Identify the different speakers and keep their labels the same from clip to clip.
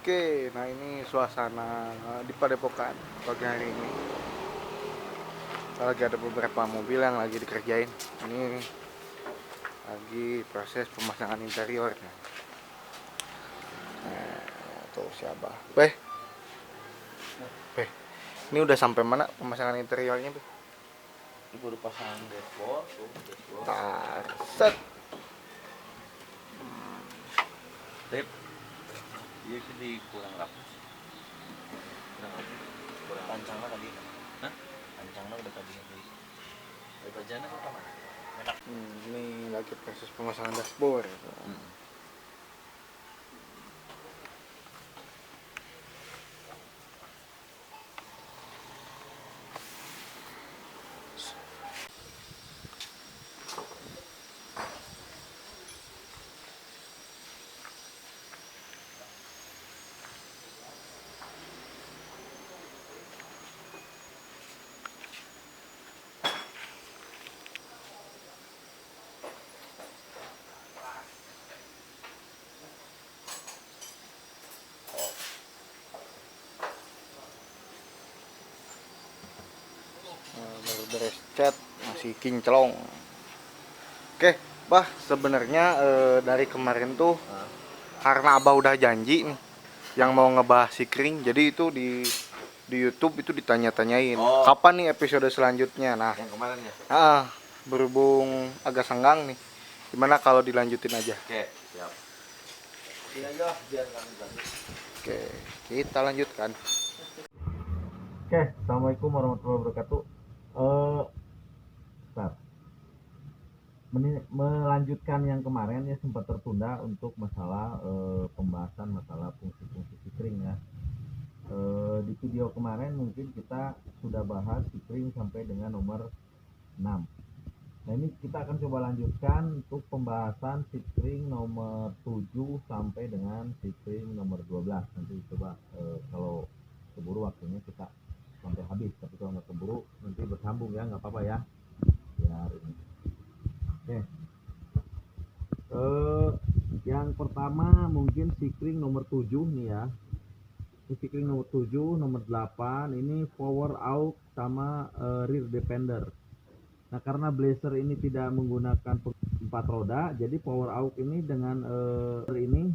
Speaker 1: Oke, nah ini suasana di Padepokan pagi hari ini. Lagi ada beberapa mobil yang lagi dikerjain. Ini lagi proses pemasangan interior. Nah, tuh siapa? Beh, ini udah sampai mana pemasangan interiornya, Beh?
Speaker 2: Ini baru pasang dashboard,
Speaker 1: Nah, set.
Speaker 2: Tip, iya sih di kurang rapi. Kurang pancangnya tadi. Hah? Pancangnya udah tadi yang di kerjanya ke mana? Enak.
Speaker 1: Ini lagi proses pemasangan dashboard. Baru beres cat, masih kinclong. Oke, Bah, sebenarnya dari kemarin tuh karena Abah udah janji nih yang mau ngebahas si Kring, jadi itu di YouTube itu ditanya-tanyain kapan nih episode selanjutnya. Nah,
Speaker 2: Yang kemarin ya?
Speaker 1: berhubung agak senggang nih, gimana kalau dilanjutin aja?
Speaker 2: Oke, siap. Ini aja biar kami lanjut.
Speaker 1: Oke, kita lanjutkan. Oke, assalamualaikum warahmatullahi wabarakatuh. Melanjutkan yang kemarin ya, sempat tertunda untuk masalah pembahasan masalah fungsi-fungsi Kring ya. Di video kemarin mungkin kita sudah bahas Kring sampai dengan nomor 6. Nah, ini kita akan coba lanjutkan untuk pembahasan Kring nomor 7 sampai dengan Kring nomor 12. Nanti coba kalau keburu waktunya kita sampai habis, tapi kalau nggak keburu nanti bersambung ya, nggak apa-apa ya. Biar ini. Oke. Yang pertama mungkin Kring nomor 7 nih ya. Ini Kring nomor 7, nomor 8 ini power out sama rear defender. Nah, karena Blazer ini tidak menggunakan 4 roda, jadi power out ini dengan ini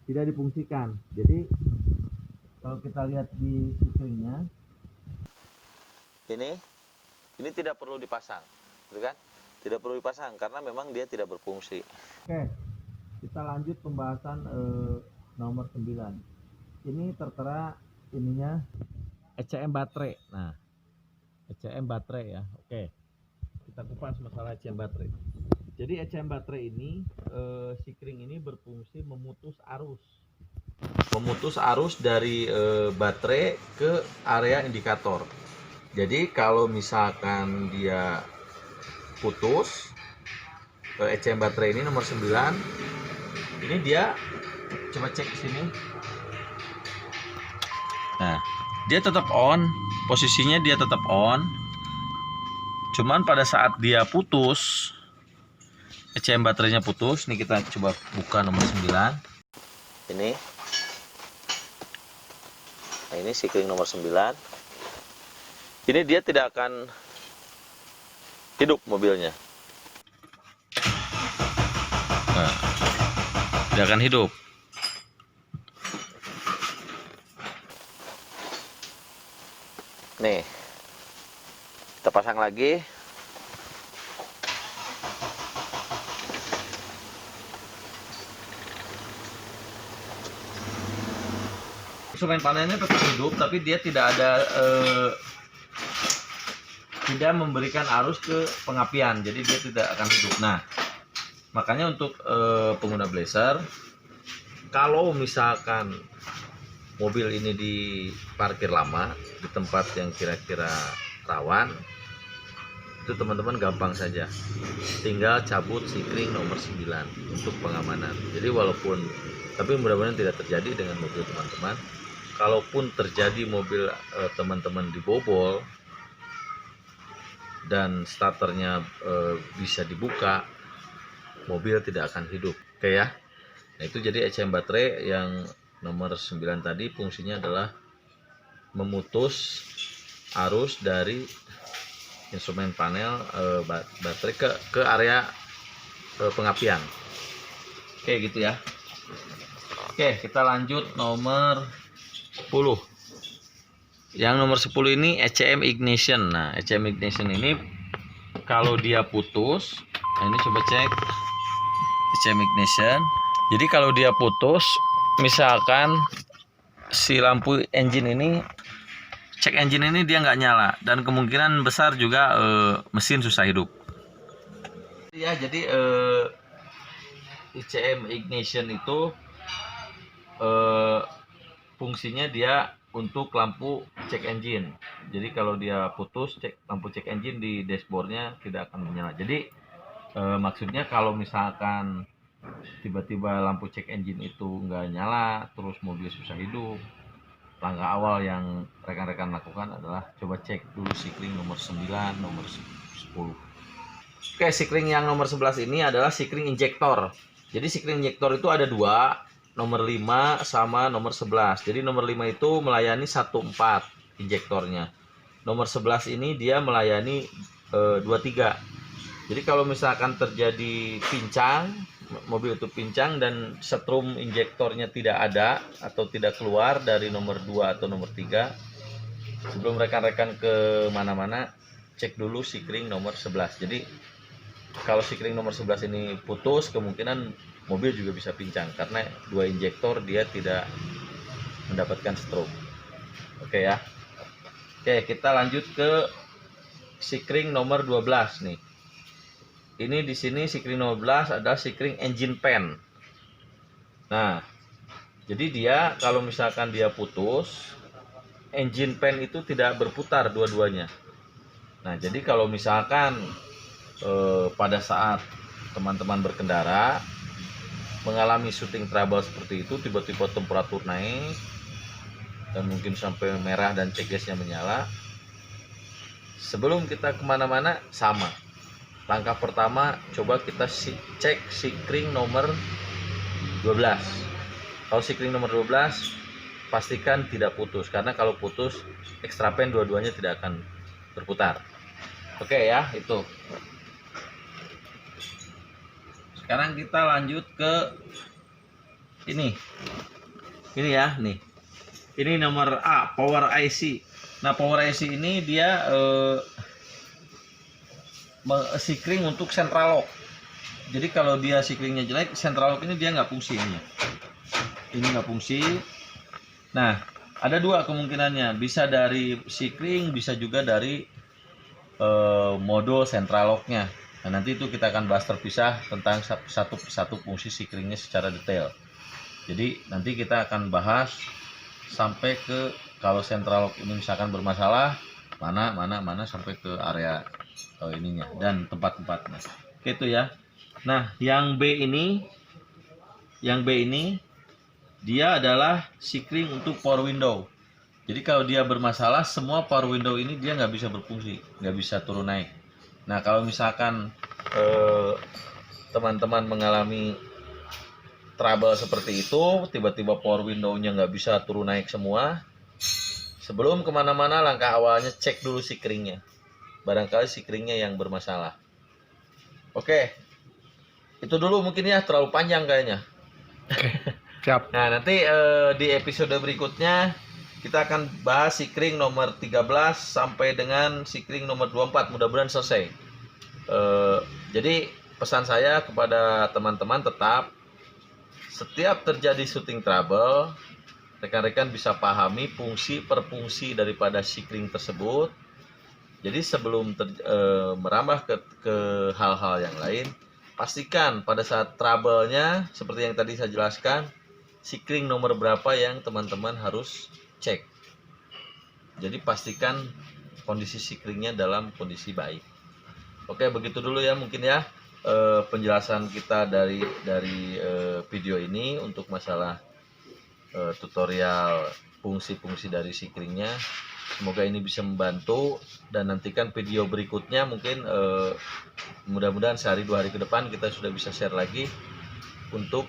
Speaker 1: tidak difungsikan. Jadi kalau kita lihat di Kringnya,
Speaker 2: ini tidak perlu dipasang, gitu kan? Tidak perlu dipasang karena memang dia tidak berfungsi.
Speaker 1: Oke, kita lanjut pembahasan nomor 9. Ini tertera ininya ECM baterai. Nah, ECM baterai ya. Oke, kita kupas masalah ECM baterai. Jadi ECM baterai ini Kring ini berfungsi memutus arus
Speaker 2: Dari baterai ke area indikator. Jadi kalau misalkan dia putus, ECM baterai ini nomor 9, ini dia coba cek sini. Nah, dia tetap on, posisinya dia tetap on. Cuman pada saat dia putus, ECM baterainya putus. Ini kita coba buka nomor 9. Ini. Nah, ini Kring nomor 9. Ini dia tidak akan hidup mobilnya. Nah, tidak akan hidup. Nih, kita pasang lagi. Instrumen panennya tetap hidup, tapi dia tidak ada tidak memberikan arus ke pengapian, jadi dia tidak akan hidup. Nah, makanya untuk pengguna Blazer, kalau misalkan mobil ini diparkir lama di tempat yang kira-kira rawan, itu teman-teman gampang saja, tinggal cabut Kring nomor 9 untuk pengamanan. Jadi tapi mudah-mudahan tidak terjadi dengan mobil teman-teman. Kalaupun terjadi mobil teman-teman dibobol dan starternya bisa dibuka, mobil tidak akan hidup. Oke ya. Nah, itu jadi ECM baterai yang nomor 9 tadi fungsinya adalah memutus arus dari instrumen panel baterai ke area pengapian. Oke, gitu ya. Oke, kita lanjut nomor 10. Yang nomor 10 ini ECM ignition. Nah, ECM ignition ini kalau dia putus, nah ini coba cek ECM ignition. Jadi kalau dia putus, misalkan si lampu engine ini, cek engine ini dia nggak nyala, dan kemungkinan besar juga mesin susah hidup. Ya, jadi ECM ignition itu fungsinya dia untuk lampu cek engine. Jadi kalau dia putus, lampu cek engine di dashboardnya tidak akan menyala. Jadi maksudnya kalau misalkan tiba-tiba lampu cek engine itu nggak nyala, terus mobil susah hidup, langkah awal yang rekan-rekan lakukan adalah coba cek dulu sikring nomor 9, nomor 10. Oke, sikring yang nomor 11 ini adalah sikring injektor. Jadi sikring injektor itu ada dua, nomor 5 sama nomor 11. Jadi nomor 5 itu melayani 1/4 injektornya. Nomor 11 ini dia melayani 2/3. Jadi kalau misalkan terjadi pincang, mobil itu pincang dan setrum injektornya tidak ada atau tidak keluar dari nomor 2 atau nomor 3, sebelum rekan-rekan ke mana-mana, cek dulu sikring nomor 11. Jadi kalau sikring nomor 11 ini putus, kemungkinan mobil juga bisa pincang karena dua injektor dia tidak mendapatkan stroke. Oke ya. Oke, kita lanjut ke sikring nomor 12 nih. Ini di sini sikring nomor 12 adalah sikring engine pan. Nah, jadi dia kalau misalkan dia putus, engine pan itu tidak berputar dua-duanya. Nah, jadi kalau misalkan pada saat teman-teman berkendara mengalami shooting trouble seperti itu, tiba-tiba temperatur naik dan mungkin sampai merah dan CGS-nya menyala, sebelum kita kemana-mana sama. Langkah pertama, coba kita cek sikring nomor 12. Kalau sikring nomor 12, pastikan tidak putus, karena kalau putus, extra pen dua-duanya tidak akan berputar. Oke ya, itu. Sekarang kita lanjut ke ini ya, nih. Ini nomor A, power IC. Nah, power IC ini dia sikring untuk central lock. Jadi kalau dia sikringnya jelek, central lock ini dia nggak fungsi ini. Ini nggak fungsi. Nah, ada dua kemungkinannya. Bisa dari sikring, bisa juga dari modul central locknya. Nah, nanti itu kita akan bahas terpisah tentang satu persatu fungsi sikringnya secara detail. Jadi nanti kita akan bahas sampai ke kalau central lock ini misalkan bermasalah, mana sampai ke area ininya dan tempat-tempatnya. Oke, itu ya. Nah, yang B ini dia adalah sikring untuk power window. Jadi kalau dia bermasalah, semua power window ini dia nggak bisa berfungsi, nggak bisa turun naik. Nah, kalau misalkan teman-teman mengalami trouble seperti itu, tiba-tiba power window-nya nggak bisa turun naik semua, sebelum kemana-mana langkah awalnya cek dulu sikringnya. Barangkali sikringnya yang bermasalah. Oke, itu dulu mungkin ya, terlalu panjang kayaknya.
Speaker 3: Oke, siap.
Speaker 2: Nah, nanti di episode berikutnya kita akan bahas sikring nomor 13 sampai dengan sikring nomor 24. Mudah-mudahan selesai. Jadi pesan saya kepada teman-teman tetap, setiap terjadi shooting trouble, rekan-rekan bisa pahami fungsi per fungsi daripada sikring tersebut. Jadi sebelum merambah ke hal-hal yang lain, pastikan pada saat trouble-nya seperti yang tadi saya jelaskan, sikring nomor berapa yang teman-teman harus cek. Jadi pastikan kondisi sikringnya dalam kondisi baik. Oke, begitu dulu ya mungkin ya penjelasan kita dari video ini untuk masalah tutorial fungsi-fungsi dari sikringnya. Semoga ini bisa membantu, dan nantikan video berikutnya mungkin mudah-mudahan sehari 2 hari ke depan kita sudah bisa share lagi untuk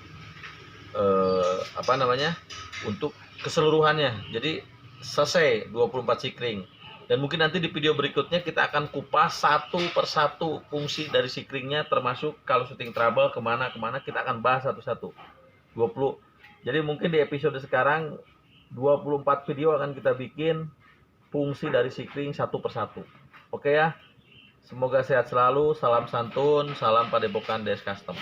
Speaker 2: untuk keseluruhannya. Jadi selesai 24 sikring. Dan mungkin nanti di video berikutnya kita akan kupas satu persatu fungsi dari sikringnya, termasuk kalau shooting trouble kemana kita akan bahas satu-satu. 20. Jadi mungkin di episode sekarang 24 video akan kita bikin fungsi dari sikring satu persatu. Oke ya. Semoga sehat selalu, salam santun, salam Padepokan DS Custom.